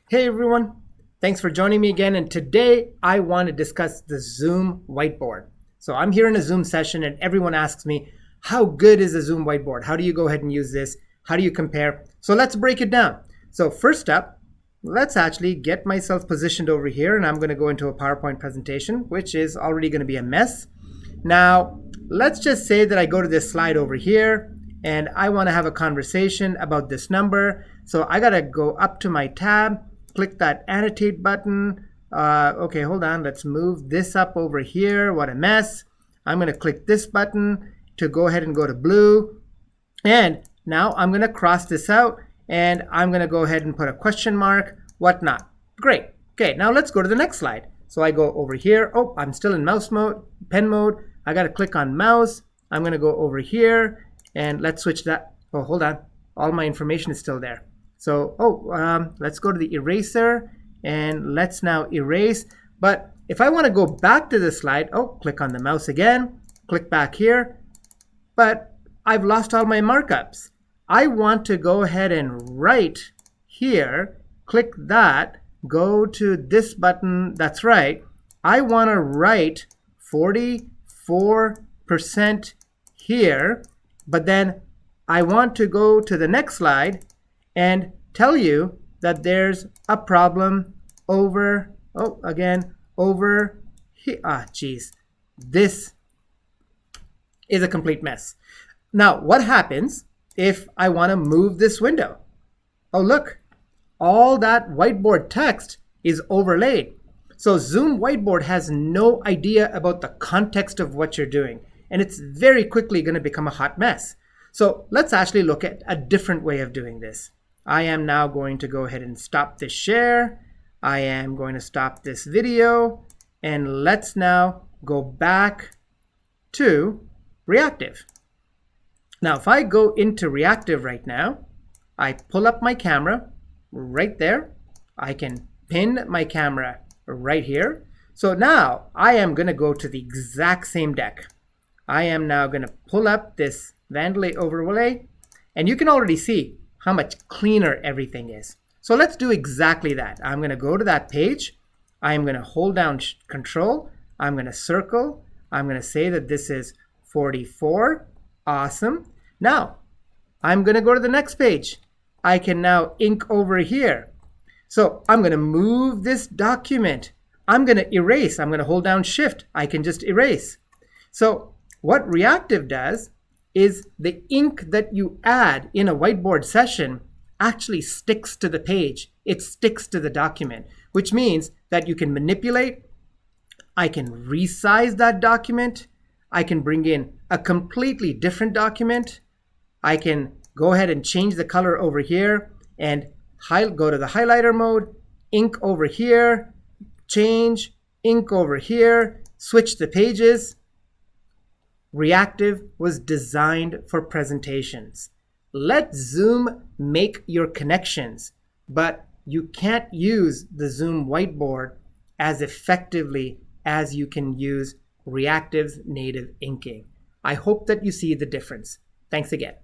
Hey everyone, thanks for joining me again, and today I want to discuss the Zoom Whiteboard. So I'm here in a Zoom session and everyone asks me, how good is a Zoom Whiteboard? How do you go ahead and use this? How do you compare? So let's break it down. So first up, let's actually get myself positioned over here, and I'm going to go into a PowerPoint presentation, which is already going to be a mess. Now, let's just say that I go to this slide over here and I want to have a conversation about this number. So I got to go up to my tab, click that annotate button. Okay, hold on. Let's move this up over here. What a mess. I'm going to click this button to go ahead and go to blue. And now I'm going to cross this out and I'm going to go ahead and put a question mark, whatnot. Great. Okay, now let's go to the next slide. So I go over here. Oh, I'm still in mouse mode, pen mode. I got to click on mouse. I'm going to go over here and let's switch that. Oh, hold on. All my information is still there. So, let's go to the eraser and let's now erase. But if I want to go back to the slide, click on the mouse again, click back here, but I've lost all my markups. I want to go ahead and write here, click that, go to this button, that's right. I want to write 44% here, but then I want to go to the next slide and tell you that there's a problem over, over here. This is a complete mess. Now, what happens if I want to move this window? Oh, look, all that whiteboard text is overlaid. So Zoom Whiteboard has no idea about the context of what you're doing, and it's very quickly going to become a hot mess. So let's actually look at a different way of doing this. I am now going to go ahead and stop this share. I am going to stop this video, and let's now go back to Reactiv. Now, if I go into Reactiv right now, I pull up my camera right there. I can pin my camera right here. So now I am going to go to the exact same deck. I am now going to pull up this Vandelay overlay, and you can already see how much cleaner everything is. So let's do exactly that. I'm going to go to that page. I'm going to hold down Control. I'm going to circle. I'm going to say that this is 44. Awesome. Now, I'm going to go to the next page. I can now ink over here. So I'm going to move this document. I'm going to erase. I'm going to hold down Shift. I can just erase. So what Reactiv does is the ink that you add in a whiteboard session actually sticks to the page. It sticks to the document, which means that you can manipulate. I can resize that document. I can bring in a completely different document. I can go ahead and change the color over here and go to the highlighter mode, ink over here, change, ink over here, switch the pages. Reactiv was designed for presentations. Let Zoom make your connections, but you can't use the Zoom Whiteboard as effectively as you can use Reactiv's native inking. I hope that you see the difference. Thanks again.